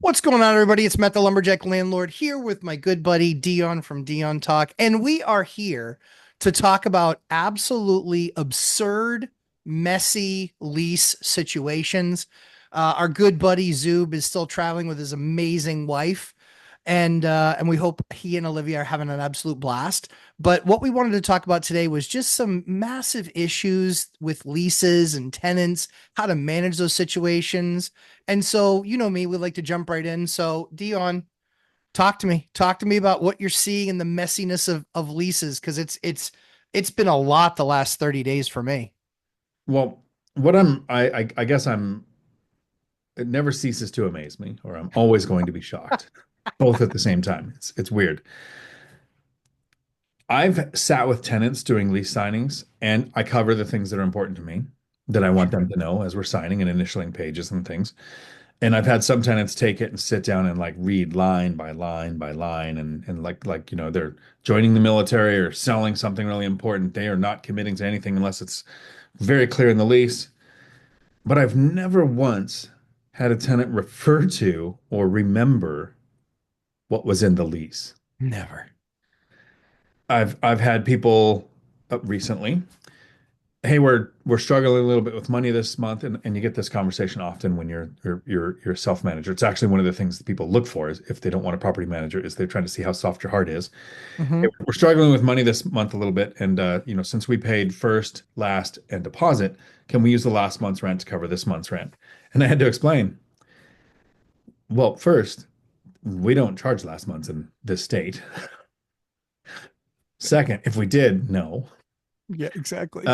What's going on, everybody? It's Matt the Lumberjack Landlord here with my good buddy Dion from Dion Talk. And we are here to talk about absolutely absurd, messy lease situations. Our good buddy Zoob is still traveling with his amazing wife. And we hope he and Olivia are having an absolute blast. But what we wanted to talk about today was just some massive issues with leases and tenants, how to manage those situations. And so, you know me, we like to jump right in. So, Dion, talk to me. Talk to me about what you're seeing in the messiness of leases, because it's been a lot the last 30 days for me. Well, what I guess it never ceases to amaze me, or I'm always going to be shocked, both at the same time. It's weird. I've sat with tenants doing lease signings, and I cover the things that are important to me that I want them to know as we're signing and initialing pages and things. And I've had some tenants take it and sit down and like read line by line by line and like they're joining the military or selling something really important. They are not committing to anything unless it's very clear in the lease. But I've never once had a tenant refer to or remember what was in the lease. Never. I've had people recently, hey, we're struggling a little bit with money this month, and you get this conversation often when you're a self-manager. It's actually one of the things that people look for is if they don't want a property manager, is they're trying to see how soft your heart is. Hmm. Hey, we're struggling with money this month a little bit, and since we paid first, last, and deposit, can we use the last month's rent to cover this month's rent? And I had to explain. Well, first, we don't charge last month's in this state. Second, if we did, no. Yeah, exactly.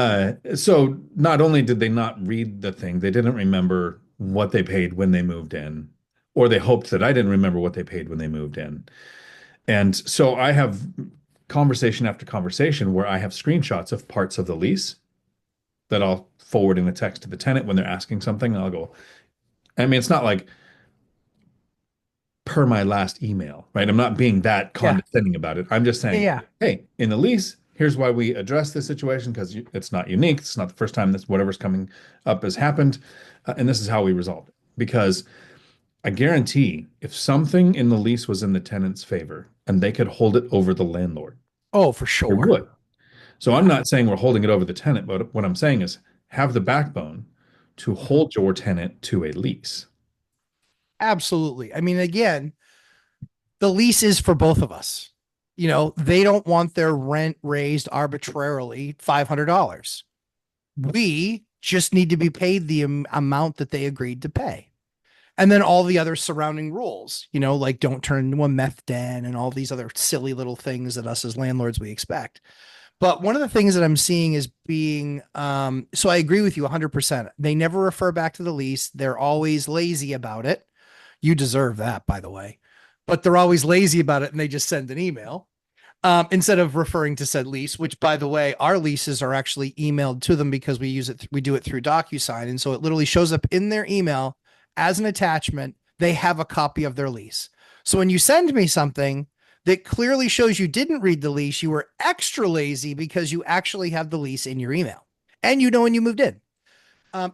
So not only did they not read the thing, they didn't remember what they paid when they moved in, or they hoped that I didn't remember what they paid when they moved in. And so I have conversation after conversation where I have screenshots of parts of the lease that I'll forward in a text to the tenant when they're asking something. And I'll go, I mean, it's not like per my last email, right? I'm not being that Yeah. condescending about it. I'm just Yeah. saying, Yeah. hey, in the lease, here's why we address this situation because it's not unique. It's not the first time this whatever's coming up has happened, and this is how we resolved it. Because I guarantee, if something in the lease was in the tenant's favor and they could hold it over the landlord, Oh, for they sure. would. So I'm Yeah. not saying we're holding it over the tenant, but what I'm saying is have the backbone to Mhm. hold your tenant to a lease. Absolutely. I mean, again, the lease is for both of us. You know, they don't want their rent raised arbitrarily $500. We just need to be paid the amount that they agreed to pay. And then all the other surrounding rules, you know, like don't turn into a meth den and all these other silly little things that us as landlords we expect. But one of the things that I'm seeing is being, so I agree with you 100%. They never refer back to the lease. They're always lazy about it. You deserve that, by the way. But they're always lazy about it and they just send an email instead of referring to said lease, which, by the way, our leases are actually emailed to them because we do it through DocuSign. And so it literally shows up in their email as an attachment. They have a copy of their lease. So when you send me something that clearly shows you didn't read the lease, you were extra lazy because you actually have the lease in your email and you know when you moved in,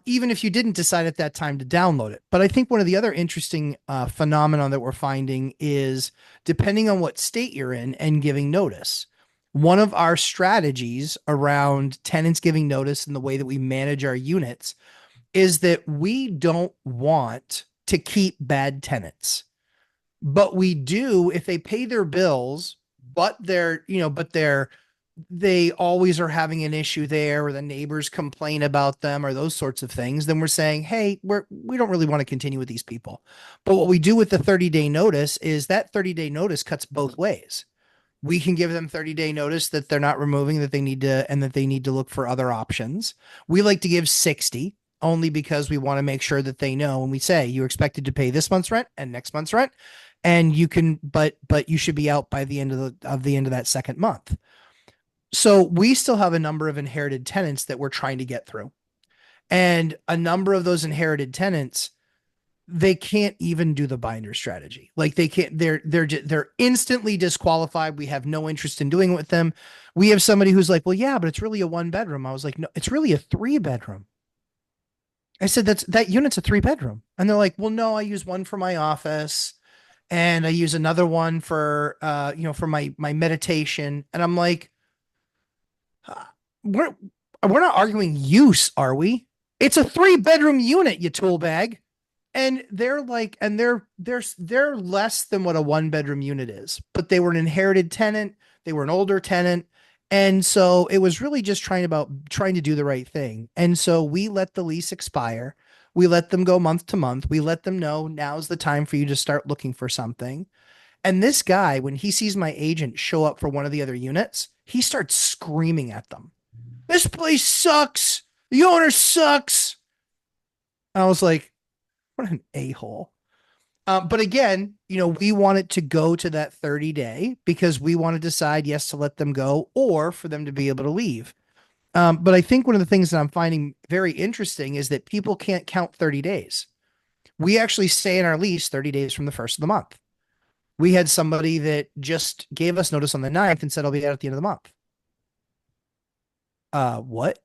even if you didn't decide at that time to download it. But I think one of the other interesting phenomenon that we're finding is depending on what state you're in and giving notice. One of our strategies around tenants giving notice and the way that we manage our units is that we don't want to keep bad tenants, but we do if they pay their bills, but they always are having an issue there or the neighbors complain about them or those sorts of things, then we're saying, hey, we don't really want to continue with these people. But what we do with the 30-day notice is that 30-day notice cuts both ways. We can give them 30-day notice that they're not removing, that they need to, and that they need to look for other options. We like to give 60 only because we want to make sure that they know when we say you're expected to pay this month's rent and next month's rent, and you can, but you should be out by the end of that second month. So we still have a number of inherited tenants that we're trying to get through. And a number of those inherited tenants, they can't even do the binder strategy. Like they can't, they're instantly disqualified. We have no interest in doing it with them. We have somebody who's like, well, yeah, but it's really a one bedroom. I was like, no, it's really a three bedroom. I said, that unit's a 3 bedroom. And they're like, well, no, I use one for my office and I use another one for, for my meditation. And I'm like, uh, we're, we're not arguing use, are we? It's a 3 bedroom unit, you tool bag. And they're like, and they're less than what a 1 bedroom unit is, but they were an inherited tenant. They were an older tenant. And so it was really just trying to do the right thing. And so we let the lease expire. We let them go month to month. We let them know now's the time for you to start looking for something. And this guy, when he sees my agent show up for one of the other units, he starts screaming at them. This place sucks. The owner sucks. I was like, what an a-hole. But again, we wanted to go to that 30-day because we want to decide yes to let them go or for them to be able to leave. But I think one of the things that I'm finding very interesting is that people can't count 30 days. We actually say in our lease 30 days from the first of the month. We had somebody that just gave us notice on the 9th and said, I'll be out at the end of the month. What?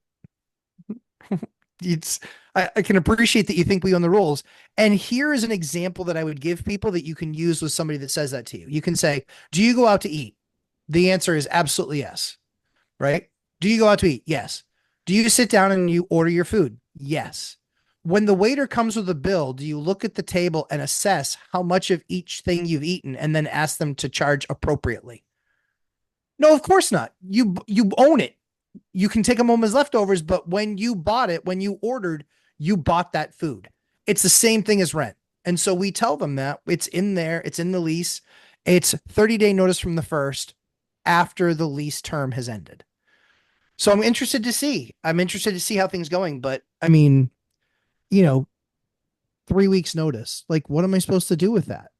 it's I can appreciate that you think we own the rules. And here is an example that I would give people that you can use with somebody that says that to you. You can say, do you go out to eat? The answer is absolutely yes. Right? Do you go out to eat? Yes. Do you sit down and you order your food? Yes. When the waiter comes with a bill, do you look at the table and assess how much of each thing you've eaten and then ask them to charge appropriately? No, of course not. You own it. You can take them home as leftovers, but when you bought it, when you ordered, you bought that food. It's the same thing as rent. And so we tell them that it's in there, it's in the lease. It's 30-day notice from the first after the lease term has ended. So I'm interested to see. I'm interested to see how things going, but I mean, you know, 3 weeks notice. Like, what am I supposed to do with that?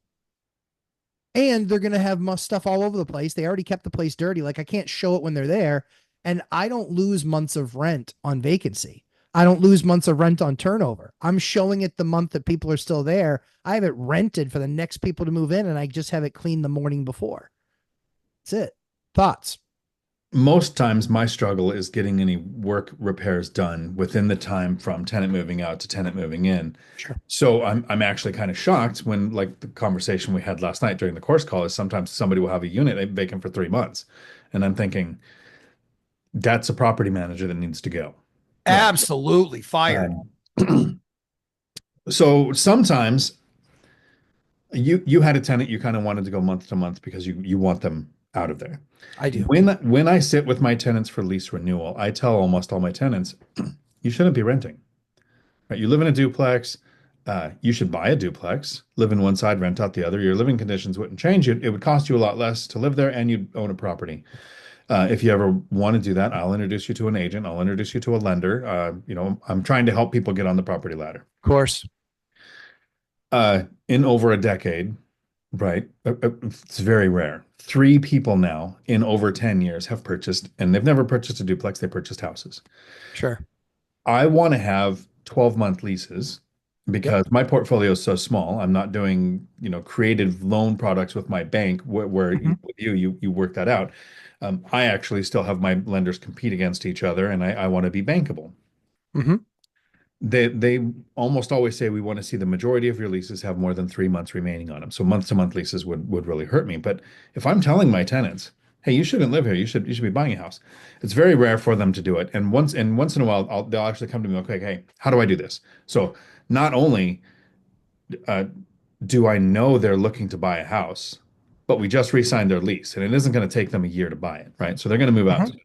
And they're going to have stuff all over the place. They already kept the place dirty. Like, I can't show it when they're there. And I don't lose months of rent on vacancy. I don't lose months of rent on turnover. I'm showing it the month that people are still there. I have it rented for the next people to move in, and I just have it cleaned the morning before. That's it. Thoughts? Most times my struggle is getting any work repairs done within the time from tenant moving out to tenant moving in. Sure. So I'm actually kind of shocked when like the conversation we had last night during the course call is sometimes somebody will have a unit vacant for 3 months. And I'm thinking that's a property manager that needs to go. Right. Absolutely fired. Um, so sometimes you had a tenant you kind of wanted to go month to month because you want them out of there. I do. When I sit with my tenants for lease renewal, I tell almost all my tenants, you shouldn't be renting. Right? You live in a duplex. You should buy a duplex, live in one side, rent out the other. Your living conditions wouldn't change. It would cost you a lot less to live there, and you'd own a property. If you ever want to do that, I'll introduce you to an agent. I'll introduce you to a lender. I'm trying to help people get on the property ladder. Of course. In over a decade, right? It's very rare. Three people now in over 10 years have purchased, and they've never purchased a duplex, they purchased houses. Sure. I want to have 12-month leases Yep. because my portfolio is so small. I'm not doing, creative loan products with my bank where Mm-hmm. with you work that out. I actually still have my lenders compete against each other, and I want to be bankable. Mm-hmm. They almost always say we want to see the majority of your leases have more than 3 months remaining on them. So month-to-month leases would really hurt me. But if I'm telling my tenants, hey, you shouldn't live here. You should be buying a house. It's very rare for them to do it. And once in a while, they'll actually come to me, okay, hey, how do I do this? So not only uh, do I know they're looking to buy a house, but we just re-signed their lease, and it isn't going to take them a year to buy it, right? So they're going to move out. Mm-hmm.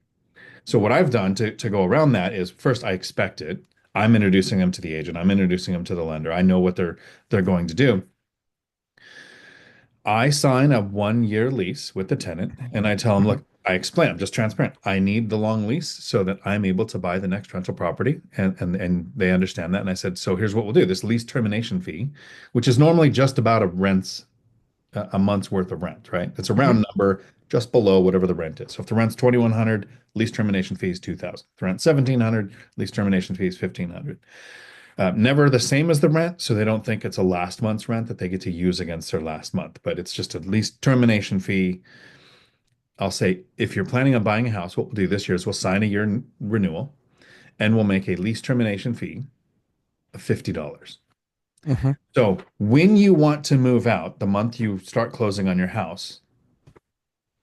So what I've done to go around that is first I expect it. I'm introducing them to the agent. I'm introducing them to the lender. I know what they're going to do. I sign a 1 year lease with the tenant and I tell them, Mm-hmm. look, I explain, I'm just transparent. I need the long lease so that I'm able to buy the next rental property. And they understand that. And I said, so here's what we'll do. This lease termination fee, which is normally just about a month's worth of rent, right? It's a Mm-hmm. round number just below whatever the rent is. So if the rent's 2,100, lease termination fee is 2,000. If the rent's 1,700, lease termination fee is 1,500. Never the same as the rent, so they don't think it's a last month's rent that they get to use against their last month, but it's just a lease termination fee. I'll say if you're planning on buying a house, what we'll do this year is we'll sign a year renewal and we'll make a lease termination fee $50. Mhm. So when you want to move out, the month you start closing on your house,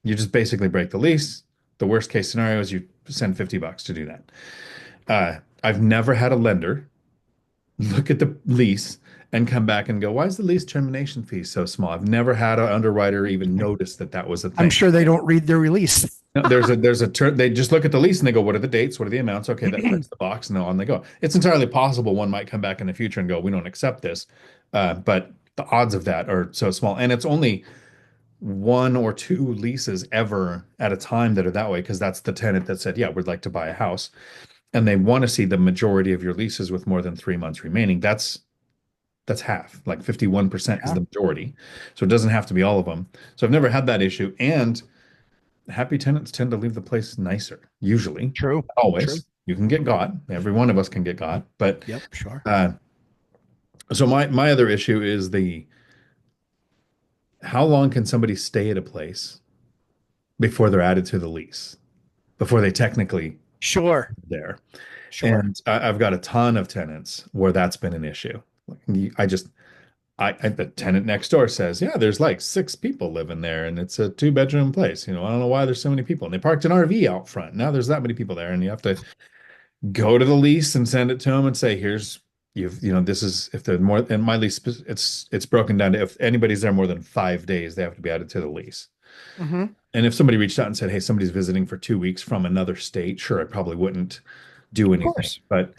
you just basically break the lease. The worst case scenario is you send $50 to do that. I've never had a lender look at the lease and come back and go, why is the lease termination fee so small? I've never had an underwriter even notice that that was a I'm thing. sure they don't read their release. No, there's a turn. They just look at the lease and they go, what are the dates? What are the amounts? Okay, that checks the box, and on they go. It's entirely possible one might come back in the future and go, we don't accept this. But the odds of that are so small, and it's only one or two leases ever at a time that are that way because that's the tenant that said, yeah, we'd like to buy a house, and they want to see the majority of your leases with more than 3 months remaining. That's half, like 51% is Yeah, the majority. So it doesn't have to be all of them. So I've never had that issue. And happy tenants tend to leave the place nicer, usually. Not true. True. always. You can get got. Every one of us can get got. But Yep, sure. uh, so my other issue is the how long can somebody stay at a place before they're added to the lease, before they technically Sure. there. Sure. And I've got a ton of tenants where that's been an issue. I just the tenant next door says, yeah, there's like 6 people living there and it's a 2 bedroom place. I don't know why there's so many people. And they parked an RV out front. Now there's that many people there. And you have to go to the lease and send it to them and say, here's this is if they're more in my lease, it's broken down to if anybody's there more than 5 days, they have to be added to the lease. Hmm. And if somebody reached out and said, hey, somebody's visiting for 2 weeks from another state, sure, I probably wouldn't do Of anything. course. But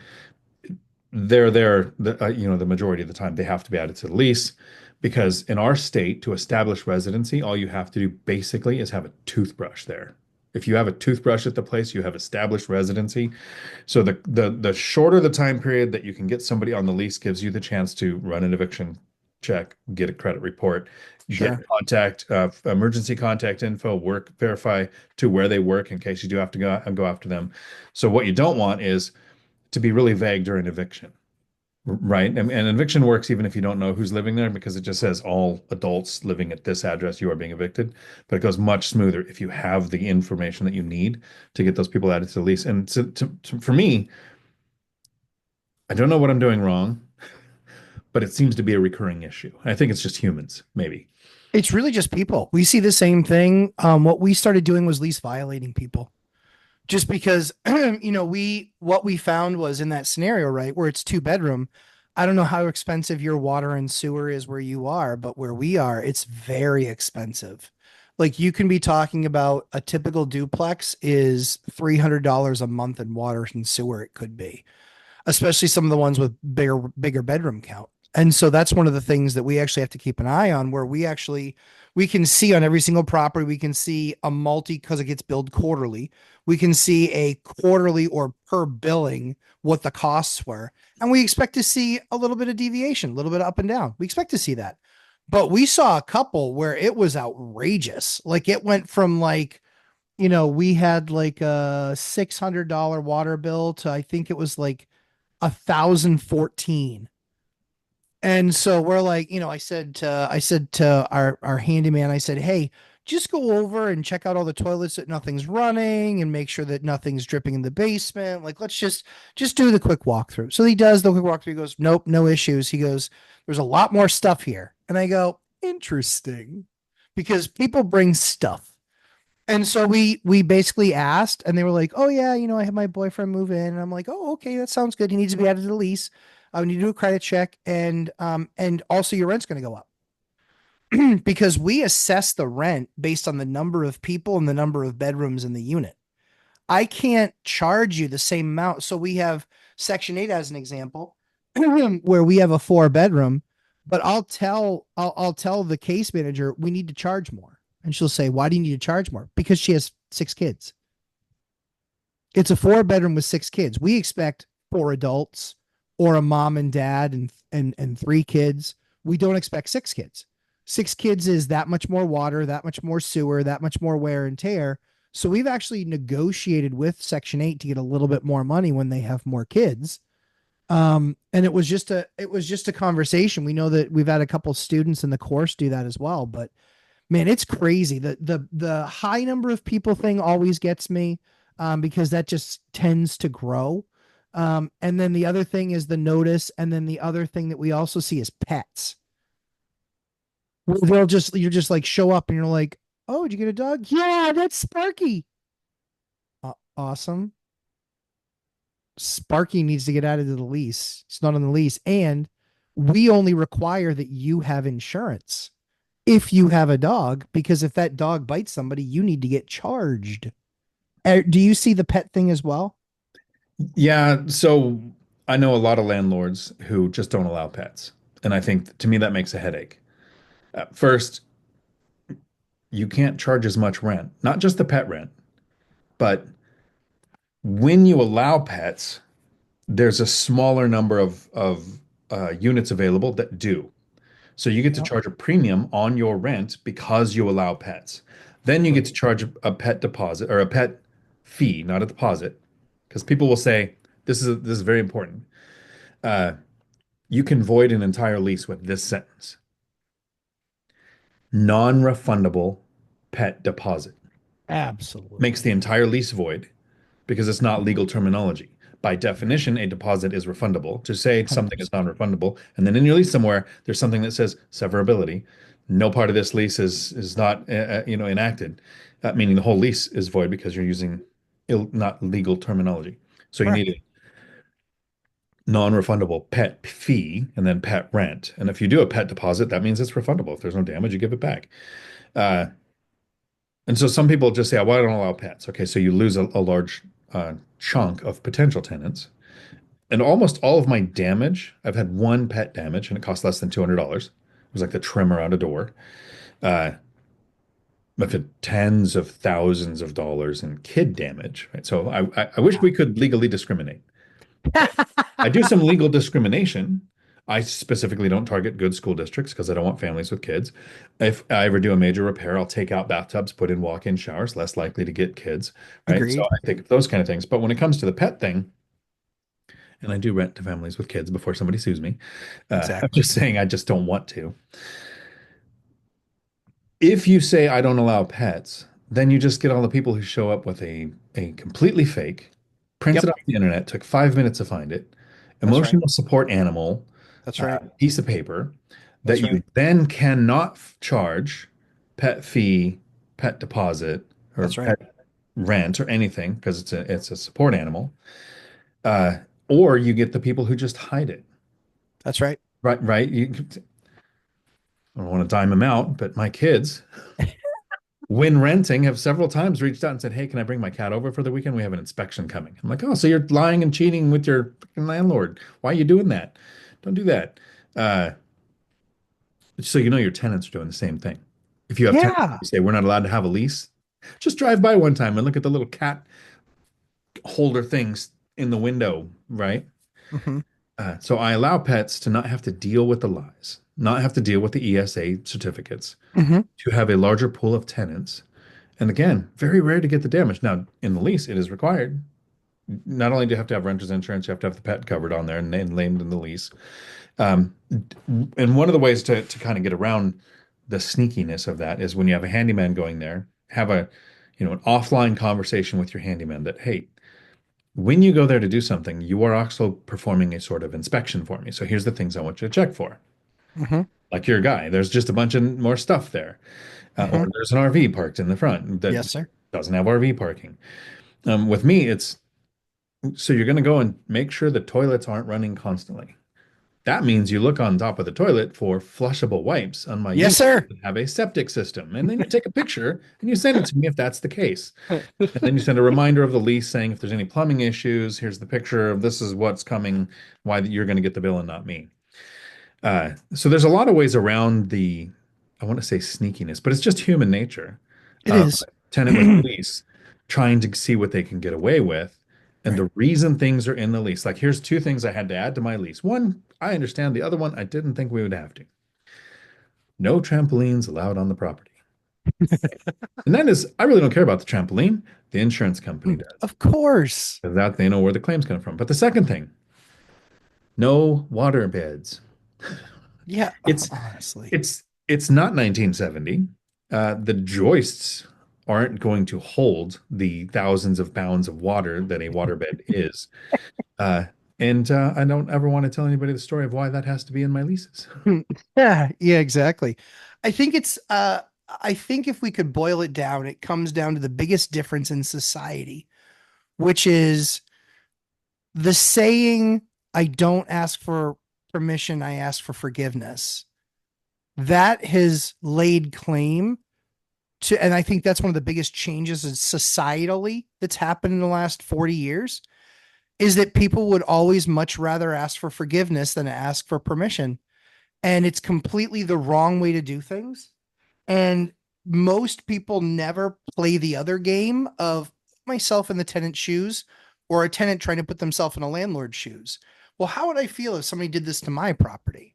they're there, the majority of the time they have to be added to the lease because in our state, to establish residency, all you have to do basically is have a toothbrush there. If you have a toothbrush at the place, you have established residency. So the shorter the time period that you can get somebody on the lease gives you the chance to run an eviction check, get a credit report, get Sure. contact, emergency contact info, work verify to where they work in case you do have to go after them. So what you don't want is to be really vague during eviction, right? And eviction works even if you don't know who's living there because it just says all adults living at this address, you are being evicted. But it goes much smoother if you have the information that you need to get those people added to the lease. And for me, I don't know what I'm doing wrong, but it seems to be a recurring issue. I think it's just humans, maybe. It's really just people. We see the same thing. What we started doing was lease violating people. Just because what we found was in that scenario, right, where it's 2 bedroom. I don't know how expensive your water and sewer is where you are, but where we are, it's very expensive. Like you can be talking about a typical duplex is $300 a month in water and sewer. It could be, especially some of the ones with bigger bedroom count. And so that's one of the things that we actually have to keep an eye on, where we can see on every single property, we can see a multi because it gets billed quarterly. We can see a quarterly or per billing what the costs were. And we expect to see a little bit of deviation, a little bit up and down. We expect to see that. But we saw a couple where it was outrageous. Like it went from we had like a $600 water bill to I think it was like 1,014. And so we're like, I said to our handyman, I said, hey, just go over and check out all the toilets that nothing's running and make sure that nothing's dripping in the basement. Like, let's just do the quick walkthrough. So he does the quick walkthrough. He goes, nope, no issues. He goes, there's a lot more stuff here. And I go, interesting, because people bring stuff. And so we basically asked, and they were like, "Oh yeah, I have my boyfriend move in." And I'm like, "Oh, okay, that sounds good. He needs to be added to the lease. I need to do a credit check, and also your rent's going to go up because we assess the rent based on the number of people and the number of bedrooms in the unit. I can't charge you the same amount. So we have Section 8 as an example, where we have a 4 bedroom, but I'll tell the case manager we need to charge more. And she'll say, why do you need to charge more? Because she has 6 kids. It's a 4 bedroom with 6 kids. We expect 4 adults or a mom and dad and 3 kids. We don't expect 6 kids. 6 kids is that much more water, that much more sewer, that much more wear and tear. So we've actually negotiated with Section 8 to get a little bit more money when they have more kids. And it was just a conversation. We know that we've had a couple students in the course do that as well, but man, it's crazy. The high number of people thing always gets me, because that just tends to grow. And then the other thing is the notice. And then the other thing that we also see is pets. Where they'll just, you're just like show up and you're like, oh, did you get a dog? Yeah, that's Sparky. Awesome. Sparky needs to get added to the lease. It's not on the lease. And we only require that you have insurance if you have a dog, because if that dog bites somebody, you need to get charged. Do you see the pet thing as well? Yeah, so I know a lot of landlords who just don't allow pets. And I think to me that makes a headache. First, you can't charge as much rent, not just the pet rent, but when you allow pets, there's a smaller number of units available that do. So you get to Yeah. charge a premium on your rent because you allow pets. Then you get to Right. charge a pet deposit or a pet fee, not a deposit, because people will say this is very important. Uh, you can void an entire lease with this sentence: non-refundable pet deposit. Makes the Absolutely. entire lease void because it's not legal terminology. By definition, a deposit is refundable. To say something is 100%. non-refundable, and then in your lease somewhere, there's something that says severability. No part of this lease is not enacted, meaning the whole lease is void because you're using not legal terminology. So you need Correct. a non-refundable pet fee and then pet rent. And if you do a pet deposit, that means it's refundable. If there's no damage, you give it back. Uh, and so some people just say, "Oh, why don't I allow pets?" Okay, so you lose a large chunk of potential tenants. And almost all of my damage, I've had one pet damage and it cost less than $200. It was like the trim around a door. Uh, I've had tens of thousands of dollars in kid damage, right? So I wish we could legally discriminate. I do some legal discrimination. I specifically don't target good school districts because I don't want families with kids. If I ever do a major repair, I'll take out bathtubs, put in walk-in showers, less likely to get kids, right? So Agreed. I think those kind of things. But when it comes to the pet thing, and I do rent to families with kids before somebody sues me, I'm Exactly. just saying I just don't want to. If you say I don't allow pets, then you just get all the people who show up with a completely fake, prints it Yep. off the internet, took 5 minutes to find it, That's right. emotional support animal, That's right. piece of paper that That's you right. then cannot charge pet fee, pet deposit, or That's right. pet rent or anything because it's a support animal. Uh, or you get the people who just hide it. That's right. Right, right. I don't want to dime them out, but my kids, when renting, have several times reached out and said, "Hey, can I bring my cat over for the weekend? We have an inspection coming." I'm like, "Oh, so you're lying and cheating with your freaking landlord? Why are you doing that? Don't do that." Uh, so you know your tenants are doing the same thing. If you have tenants Yeah. who say we're not allowed to have a lease, just drive by one time and look at the little cat holder things in the window, right? Hmm. So I allow pets to not have to deal with the lies, not have to deal with the ESA certificates, Hmm. to have a larger pool of tenants. And again, very rare to get the damage. Now, in the lease, it is required. Not only do you have to have renter's insurance, you have to have the pet covered on there and named in the lease. Um, and one of the ways to kind of get around the sneakiness of that is when you have a handyman going there, have an offline conversation with your handyman that, hey, when you go there to do something, you are also performing a sort of inspection for me. So here's the things I want you to check for. Hmm. Like your guy, there's just a bunch of more stuff there. Or Hmm. there's an RV parked in the front that Yes, sir. doesn't have RV parking. With me, it's so you're going to go and make sure the toilets aren't running constantly. That means you look on top of the toilet for flushable wipes on my Yes, unit sir. that have a septic system. And then you take a picture and you send it to me if that's the case. And then you send a reminder of the lease saying if there's any plumbing issues, here's the picture of this is what's coming, why you're going to get the bill and not me. So there's a lot of ways around I want to say sneakiness, but it's just human nature. It is. Tenant with lease, trying to see what they can get away with. And Right. the reason things are in the lease, like here's two things I had to add to my lease. One, I understand. The other one, I didn't think we would have to. No trampolines allowed on the property. And that is, I really don't care about the trampoline. The insurance company does. Of course. 'Cause that they know where the claims come from. But the second thing, no water beds. Yeah. It's Honestly. it's not 1970. The joists aren't going to hold the thousands of pounds of water that a waterbed is. Uh, and I don't ever want to tell anybody the story of why that has to be in my leases. Yeah, yeah, exactly. I think it's I think if we could boil it down, it comes down to the biggest difference in society, which is the saying, I don't ask for permission, I ask for forgiveness. That has laid claim to, and I think that's one of the biggest changes societally that's happened in the last 40 years, is that people would always much rather ask for forgiveness than ask for permission. And it's completely the wrong way to do things. And most people never play the other game of myself in the tenant's shoes or a tenant trying to put themselves in a landlord's shoes. Well, how would I feel if somebody did this to my property?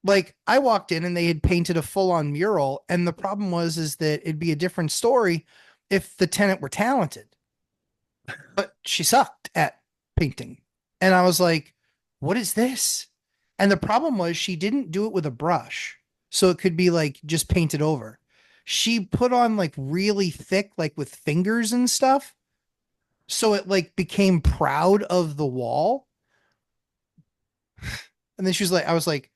Like I walked in and they had painted a full-on mural, and the problem was is that it'd be a different story if the tenant were talented, but she sucked at painting. And I was like, what is this? And the problem was she didn't do it with a brush. So it could be like just painted over. She put on like really thick, like with fingers and stuff. So it like became proud of the wall. And then she was like, I was like,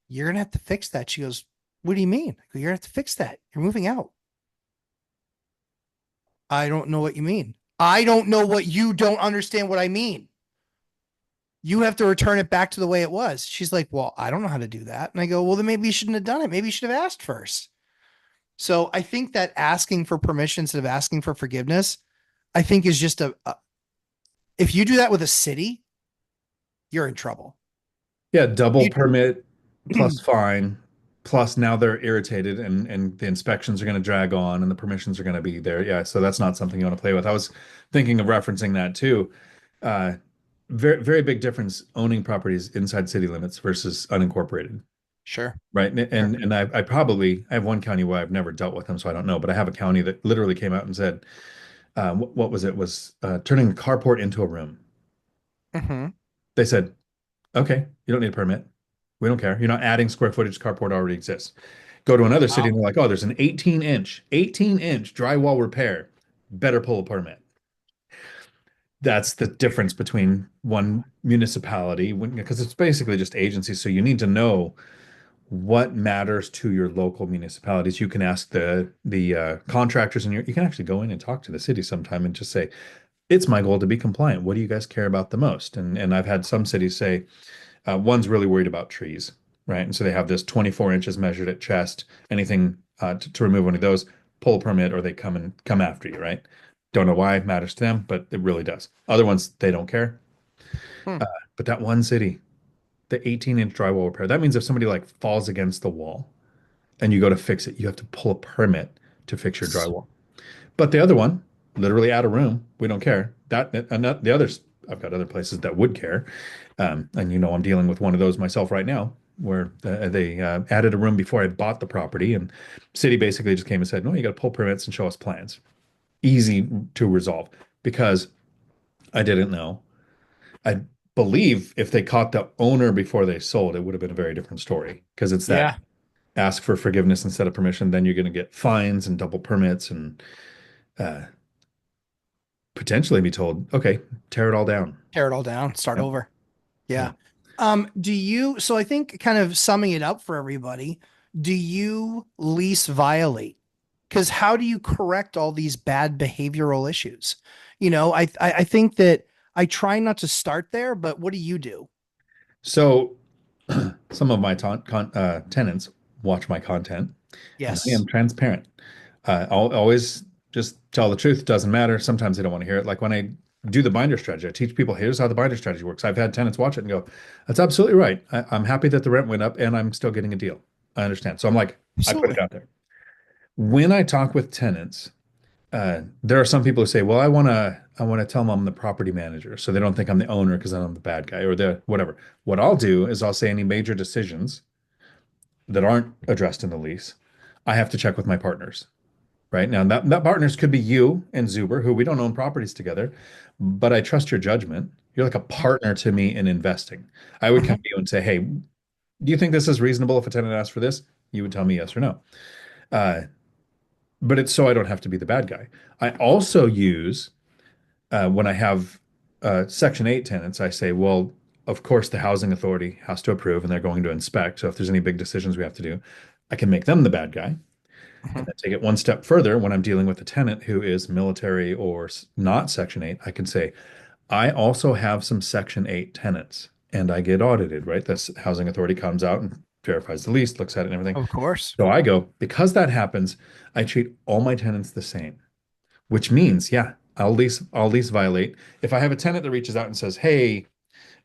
you're gonna have to fix that. She goes, what do you mean? I go, you're gonna have to fix that. You're moving out. I don't know what you mean. I don't know what you don't understand what I mean. You have to return it back to the way it was. She's like, well, I don't know how to do that. And I go, well, then maybe you shouldn't have done it. Maybe you should have asked first. So I think that asking for permission instead of asking for forgiveness, I think is just if you do that with a city, you're in trouble. Yeah, double You, permit plus fine, plus now they're irritated and the inspections are going to drag on and the permissions are going to be there. Yeah, so that's not something you want to play with. I was thinking of referencing that too. Uh, very very big difference owning properties inside city limits versus unincorporated, sure. right? And Sure. and, and I probably I have one county where I've never dealt with them, so I don't know. But I have a county that literally came out and said, what was it? Was turning a carport into a room. Mm-hmm. They said, okay, you don't need a permit. We don't care. You're not adding square footage. Carport already exists. Go to another city and Wow. they're like, oh, there's an 18-inch drywall repair. Better pull a permit. That's the difference between one municipality because it's basically just agencies. So you need to know what matters to your local municipalities. You can ask the contractors and you can actually go in and talk to the city sometime and just say, it's my goal to be compliant. What do you guys care about the most? And I've had some cities say, one's really worried about trees, right? And so they have this 24 inches measured at chest. Anything to remove one of those, pull a permit, or they come after you, right? Don't know why it matters to them, but it really does. Other ones, they don't care. Hmm. Uh, but that one city, the 18-inch drywall repair, that means if somebody like falls against the wall and you go to fix it, you have to pull a permit to fix your drywall. But the other one, literally add a room. We don't care. That and that, the others, I've got other places that would care. And I'm dealing with one of those myself right now, where they added a room before I bought the property, and city basically just came and said, "No, you got to pull permits and show us plans." Easy to resolve because I didn't know. I believe if they caught the owner before they sold, it would have been a very different story because it's that Yeah. ask for forgiveness instead of permission. Then you're going to get fines and double permits and uh, potentially be told, okay, tear it all down. Tear it all down, start Yep. over. Yeah. Yep. So I think kind of summing it up for everybody, do you lease violate? Because how do you correct all these bad behavioral issues? I think that I try not to start there, but what do you do? So some of my tenants watch my content, and I Yes. am transparent. I'll always just tell the truth. Doesn't matter. Sometimes they don't want to hear it. Like when I do the binder strategy, I teach people here's how the binder strategy works. I've had tenants watch it and go, "That's absolutely right. I'm happy that the rent went up, and I'm still getting a deal. I understand." So I'm like, I put it Absolutely. out there. When I talk with tenants, there are some people who say, "Well, I want to tell them I'm the property manager, so they don't think I'm the owner because I'm the bad guy or the whatever." What I'll do is I'll say any major decisions that aren't addressed in the lease, I have to check with my partners. Right now, that partners could be you and Zuber, who we don't own properties together, but I trust your judgment. You're like a partner to me in investing. I would come Mhm. to you and say, "Hey, do you think this is reasonable if a tenant asks for this?" You would tell me yes or no. Uh, but it's so I don't have to be the bad guy. I also use when I have Section 8 tenants, I say, well, of course, the housing authority has to approve and they're going to inspect. So if there's any big decisions we have to do, I can make them the bad guy. And Mhm. then take it one step further when I'm dealing with a tenant who is military or not Section 8, I can say, I also have some Section 8 tenants and I get audited, right? This housing authority comes out and verifies the lease, looks at it and everything. Of course. So I go, because that happens, I treat all my tenants the same, which means, yeah, I'll lease violate. If I have a tenant that reaches out and says, hey,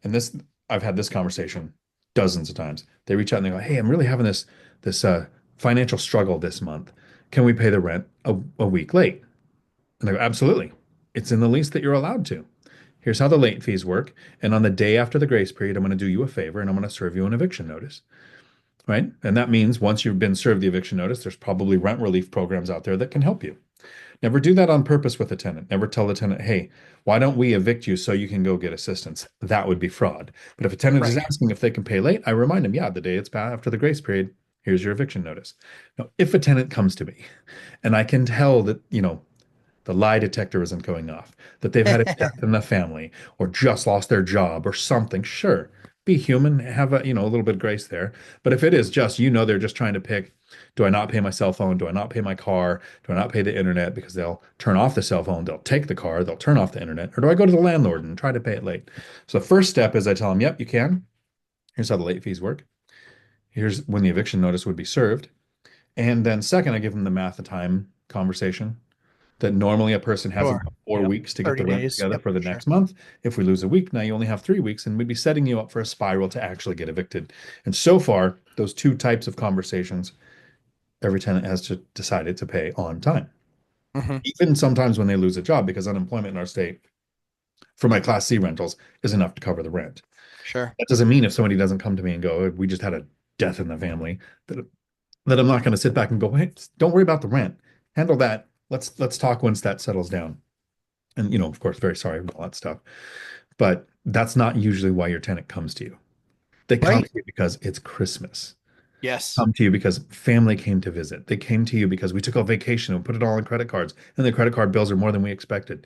and this I've had this conversation dozens of times. They reach out and they go, hey, I'm really having this financial struggle this month. Can we pay the rent a week late? And they go, absolutely. It's in the lease that you're allowed to. Here's how the late fees work. And on the day after the grace period, I'm going to do you a favor and I'm going to serve you an eviction notice. Right. And that means once you've been served the eviction notice, there's probably rent relief programs out there that can help you. Never do that on purpose with a tenant. Never tell the tenant, hey, why don't we evict you so you can go get assistance? That would be fraud. But if a tenant is Right. asking if they can pay late, I remind them, yeah, the day it's after the grace period, here's your eviction notice. Now, if a tenant comes to me and I can tell that, the lie detector isn't going off, that they've had a death in the family or just lost their job or something, sure, be human, have a little bit of grace there. But if it is just, they're just trying to pick, do I not pay my cell phone? Do I not pay my car? Do I not pay the internet? Because they'll turn off the cell phone, they'll take the car, they'll turn off the internet. Or do I go to the landlord and try to pay it late? So the first step is I tell them, yep, you can. Here's how the late fees work. Here's when the eviction notice would be served. And then second, I give them the math of time conversation that normally a person has Sure. about 4 weeks to get the 30 rent days. together Yep. for the Sure. next month. If we lose a week, now you only have 3 weeks, and we'd be setting you up for a spiral to actually get evicted. And so far, those two types of conversations, every tenant has to decided to pay on time. Hmm. Even sometimes when they lose a job, because unemployment in our state for my Class C rentals is enough to cover the rent. Sure. That doesn't mean if somebody doesn't come to me and go, we just had a death in the family, that I'm not going to sit back and go, hey, don't worry about the rent. Handle that. Let's talk once that settles down. And of course, very sorry about all that stuff. But that's not usually why your tenant comes to you. They come to Right. you because it's Christmas. Yes. Come to you because family came to visit. They came to you because we took a vacation and put it all on credit cards, and the credit card bills are more than we expected.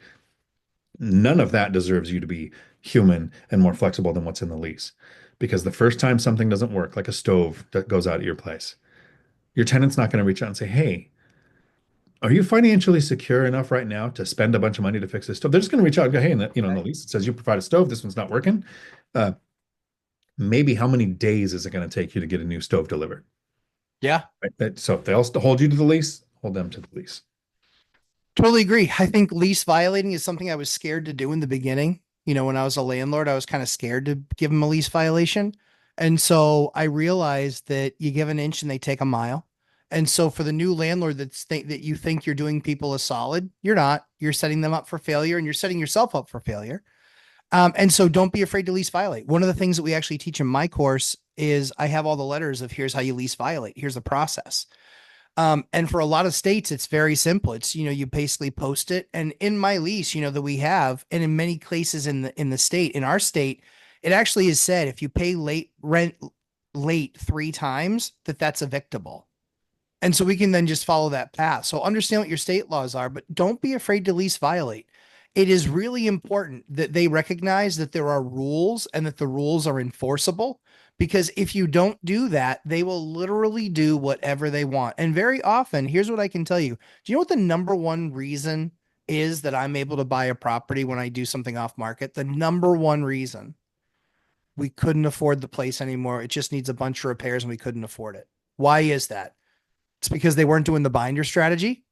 None of that deserves you to be human and more flexible than what's in the lease. Because the first time something doesn't work, like a stove that goes out at your place, your tenant's not going to reach out and say, hey, are you financially secure enough right now to spend a bunch of money to fix this stove? They're just going to reach out and go, hey, in the Right. lease, it says you provide a stove. This one's not working. Uh, Maybe how many days is it going to take you to get a new stove delivered? Yeah. Right? So if they'll hold you to the lease, hold them to the lease. Totally agree. I think lease violating is something I was scared to do in the beginning. When I was a landlord, I was kind of scared to give them a lease violation. And so I realized that you give an inch and they take a mile. And so for the new landlord that you think you're doing people a solid, you're not. You're setting them up for failure and you're setting yourself up for failure. And so don't be afraid to lease violate. One of the things that we actually teach in my course is I have all the letters of here's how you lease violate. Here's the process. And for a lot of states, it's very simple. It's, you basically post it. And in my lease, that we have, and in many cases in the state, in our state, it actually is said if you pay late rent late 3 times, that's evictable. And so we can then just follow that path. So understand what your state laws are, but don't be afraid to lease violate. It is really important that they recognize that there are rules and that the rules are enforceable. Because if you don't do that, they will literally do whatever they want. And very often, here's what I can tell you. Do you know what the number one reason is that I'm able to buy a property when I do something off market? The number one reason, we couldn't afford the place anymore. It just needs a bunch of repairs and we couldn't afford it. Why is that? It's because they weren't doing the binder strategy.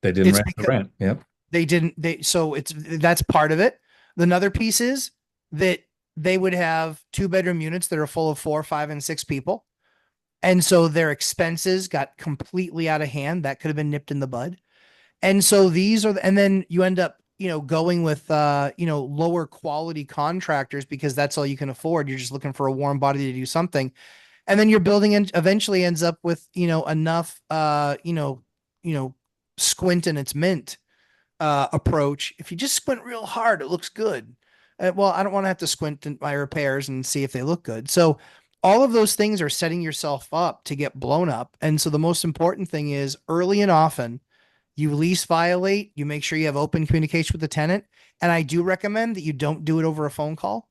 They didn't It's rent the because rent. Yep. they didn't so that's part of it. Another piece is that they would have 2 bedroom units that are full of 4, 5, and 6 people. And so their expenses got completely out of hand. That could have been nipped in the bud. And so and then you end up, going with, lower quality contractors because that's all you can afford. You're just looking for a warm body to do something. And then your building eventually ends up with, enough, squint in its mint approach. If you just squint real hard, it looks good. Well, I don't want to have to squint in my repairs and see if they look good. So all of those things are setting yourself up to get blown up. And so the most important thing is early and often, You lease violate, you make sure you have open communication with the tenant. And I do recommend that you don't do it over a phone call.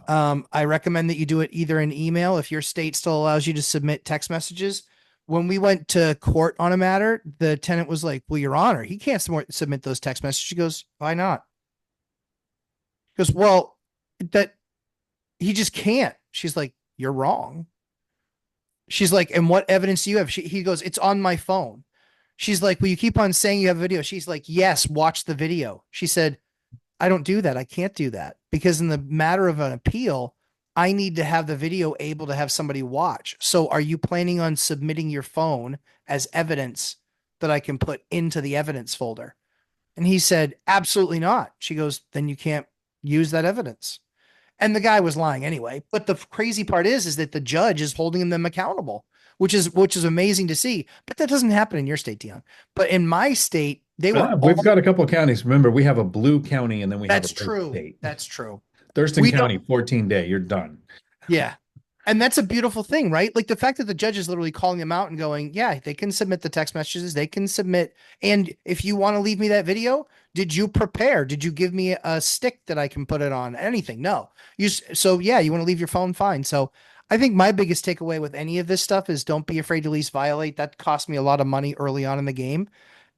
I recommend that you do it either in email if your state still allows you to submit text messages. When we went to court on a matter, the tenant was like, "Well, Your Honor, he can't submit those text messages." She goes, "Why not?" He goes, "Well, that he just can't." She's like, "You're wrong." She's like, "And what evidence do you have?" He goes, "It's on my phone." She's like, "Well, you keep on saying you have a video." She's like, "Yes, watch the video." She said, "I don't do that. I can't do that because in the matter of an appeal, I need to have the video able to have somebody watch. So are you planning on submitting your phone as evidence that I can put into the evidence folder?" And he said, "Absolutely not." She goes, "Then you can't use that evidence." And the guy was lying anyway. But the crazy part is that the judge is holding them accountable, which is amazing to see. But that doesn't happen in your state, Dion. But in my state, they were We've all. got a couple of counties. Remember, we have a blue county and then we have a That's red true. state. That's true. Thurston We don't. County, 14 day, you're done. Yeah. And that's a beautiful thing, right? Like the fact that the judge is literally calling them out and going, "Yeah, they can submit the text messages, they can submit. And if you want to leave me that video, did you prepare? Did you give me a stick that I can put it on? Anything? No. So yeah, you want to leave your phone, fine." So I think my biggest takeaway with any of this stuff is don't be afraid to lease violate. That cost me a lot of money early on in the game.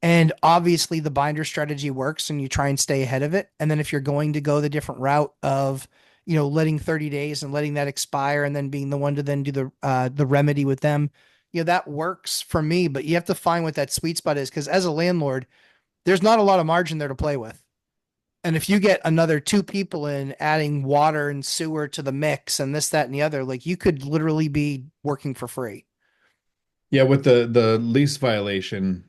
And obviously the binder strategy works and you try and stay ahead of it. And then if you're going to go the different route of, letting 30 days and letting that expire and then being the one to then do the remedy with them, that works for me, but you have to find what that sweet spot is because as a landlord, there's not a lot of margin there to play with. And if you get another two people in adding water and sewer to the mix and this, that, and the other, like you could literally be working for free. Yeah, with the lease violation,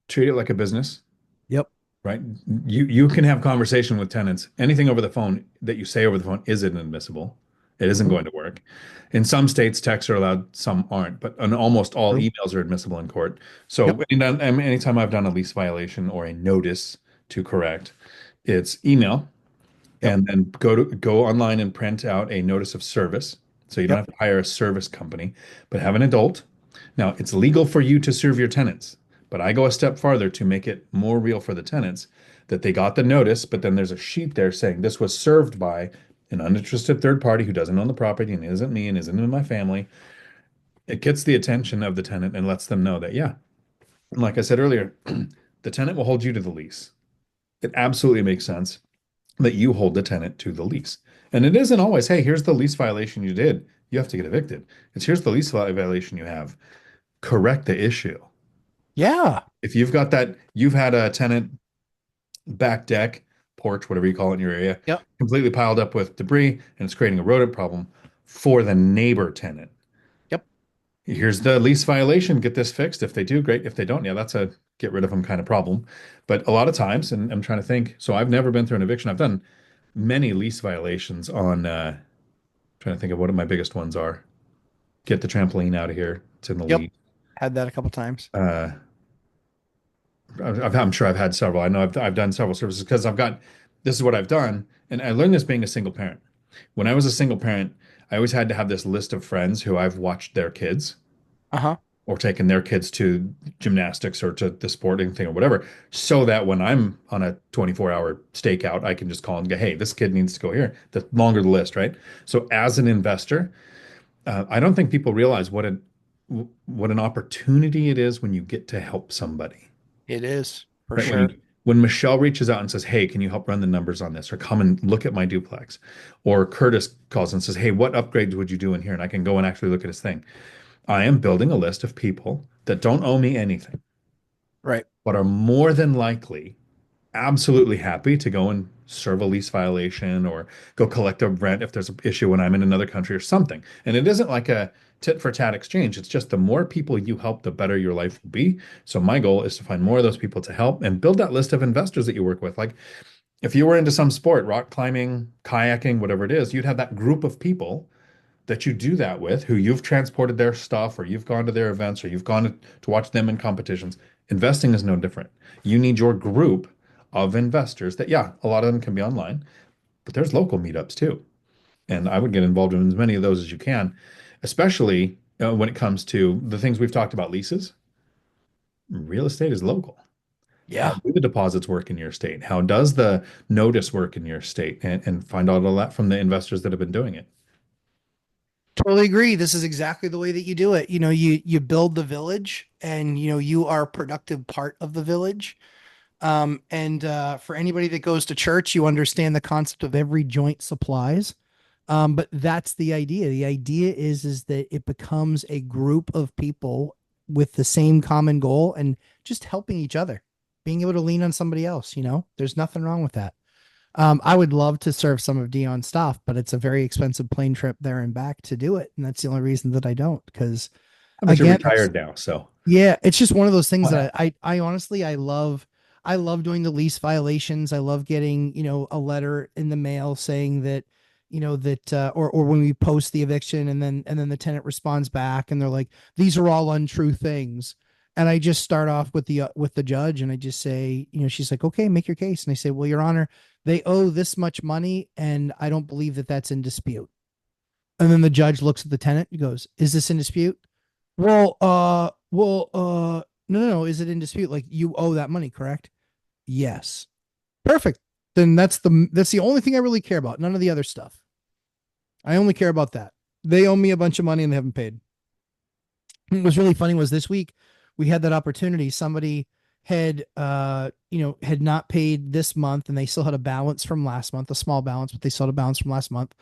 treat it like a business, Yep. right? You can have conversation with tenants. Anything over the phone that you say over the phone isn't admissible. It isn't Mhm. going to work. In some states, texts are allowed, some aren't, but in almost all True. emails are admissible in court. Yep. So anytime I've done a lease violation or a notice to correct, it's email Yep. and then go online and print out a notice of service. So you don't Yep. have to hire a service company, but have an adult. Now, it's legal for you to serve your tenants, but I go a step farther to make it more real for the tenants that they got the notice, but then there's a sheet there saying this was served by an uninterested third party who doesn't own the property and isn't me and isn't in my family. It gets the attention of the tenant and lets them know that, yeah, like I said earlier, the tenant will hold you to the lease. It absolutely makes sense that you hold the tenant to the lease. And it isn't always, hey, here's the lease violation you did. You have to get evicted. It's here's the lease violation you have. Correct the issue. Yeah. If you've had a tenant back deck, porch, whatever you call it in your area, Yep. completely piled up with debris and it's creating a rodent problem for the neighbor tenant. Yep. Here's the lease violation. Get this fixed. If they do, great. If they don't, yeah, that's a get rid of them kind of problem. But a lot of times, and I'm trying to think, so I've never been through an eviction. I've done many lease violations on trying to think of what my biggest ones are. Get the trampoline out of here. It's in the Yep. lease. Had that a couple times. Uh, I'm sure I've had several. I know I've done several services because this is what I've done. And I learned this being a single parent. When I was a single parent, I always had to have this list of friends who I've watched their kids Uh-huh. or taken their kids to gymnastics or to the sporting thing or whatever, so that when I'm on a 24-hour stakeout, I can just call and go, hey, this kid needs to go here. The longer the list, right? So as an investor, I don't think people realize what an opportunity it is when you get to help somebody. It is for Right. sure. When Michelle reaches out and says, "Hey, can you help run the numbers on this?" or "Come and look at my duplex," or Curtis calls and says, "Hey, what upgrades would you do in here?" and I can go and actually look at his thing. I am building a list of people that don't owe me anything, Right. but are more than likely absolutely happy to go and serve a lease violation or go collect a rent if there's an issue when I'm in another country or something. And it isn't like a tit for tat exchange. It's just the more people you help, the better your life will be. So my goal is to find more of those people to help and build that list of investors that you work with. Like if you were into some sport, rock climbing, kayaking, whatever it is, you'd have that group of people that you do that with who you've transported their stuff or you've gone to their events or you've gone to watch them in competitions. Investing is no different. You need your group of investors that, yeah, a lot of them can be online, but there's local meetups too. And I would get involved in as many of those as you can, especially when it comes to the things we've talked about, leases, real estate is local. How Yeah. do the deposits work in your state? How does the notice work in your state? And find out all that from the investors that have been doing it. Totally agree. This is exactly the way that you do it. You build the village and you are a productive part of the village. And for anybody that goes to church, you understand the concept of every joint supplies. But that's the idea. The idea is that it becomes a group of people with the same common goal and just helping each other, being able to lean on somebody else. There's nothing wrong with that. I would love to serve some of Dion's stuff, but it's a very expensive plane trip there and back to do it. And that's the only reason that I don't, because But you're again, it's retired now, so yeah, it's just one of those things why that not? I honestly I love doing the lease violations. I love getting, a letter in the mail saying that, or when we post the eviction and then the tenant responds back and they're like, these are all untrue things. And I just start off with the judge and I just say, she's like, okay, make your case. And I say, well, Your Honor, they owe this much money and I don't believe that that's in dispute. And then the judge looks at the tenant and goes, is this in dispute? No, no, no. Is it in dispute? Like you owe that money, correct? Yes. Perfect. Then that's the only thing I really care about. None of the other stuff. I only care about that. They owe me a bunch of money and they haven't paid. What was really funny was this week we had that opportunity. Somebody had not paid this month and they still had a balance from last month, a small balance, but they still had a balance from last month.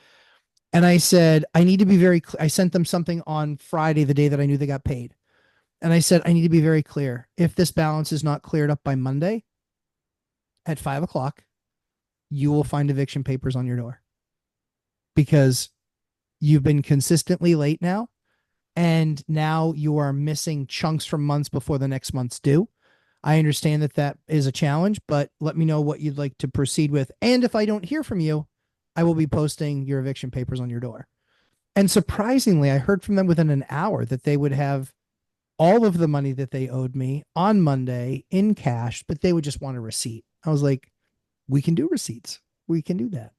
And I said, I need to be very I sent them something on Friday, the day that I knew they got paid. And I said, I need to be very clear. If this balance is not cleared up by Monday at 5 o'clock, you will find eviction papers on your door because you've been consistently late now. And now you are missing chunks from months before the next month's due. I understand that that is a challenge, but let me know what you'd like to proceed with. And if I don't hear from you, I will be posting your eviction papers on your door. And surprisingly, I heard from them within an hour that they would have all of the money that they owed me on Monday in cash, but they would just want a receipt. I was like, we can do receipts. We can do that.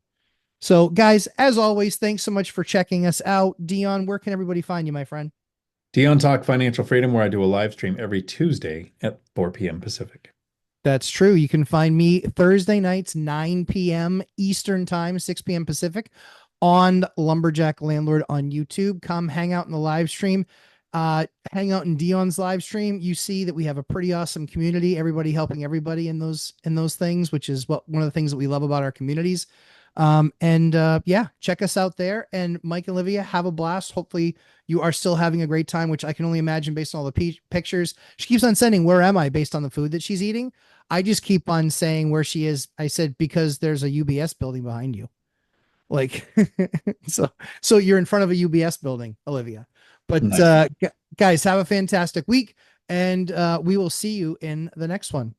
So, guys, as always, thanks so much for checking us out. Dion, where can everybody find you, my friend? Dion Talk Financial Freedom, where I do a live stream every Tuesday at 4 p.m. Pacific. That's true. You can find me Thursday nights, 9 p.m. Eastern Time, 6 p.m. Pacific on Lumberjack Landlord on YouTube. Come hang out in the live stream. Hang out in Dion's live stream. You see that we have a pretty awesome community, everybody helping everybody in those things, which is one of the things that we love about our communities. Yeah, check us out there. And Mike and Olivia, have a blast. Hopefully you are still having a great time, which I can only imagine based on all the pictures. She keeps on sending, where am I, based on the food that she's eating. I just keep on saying where she is. I said, because there's a UBS building behind you. Like, so, so you're in front of a UBS building, Olivia. But, Nice. guys, have a fantastic week and, we will see you in the next one.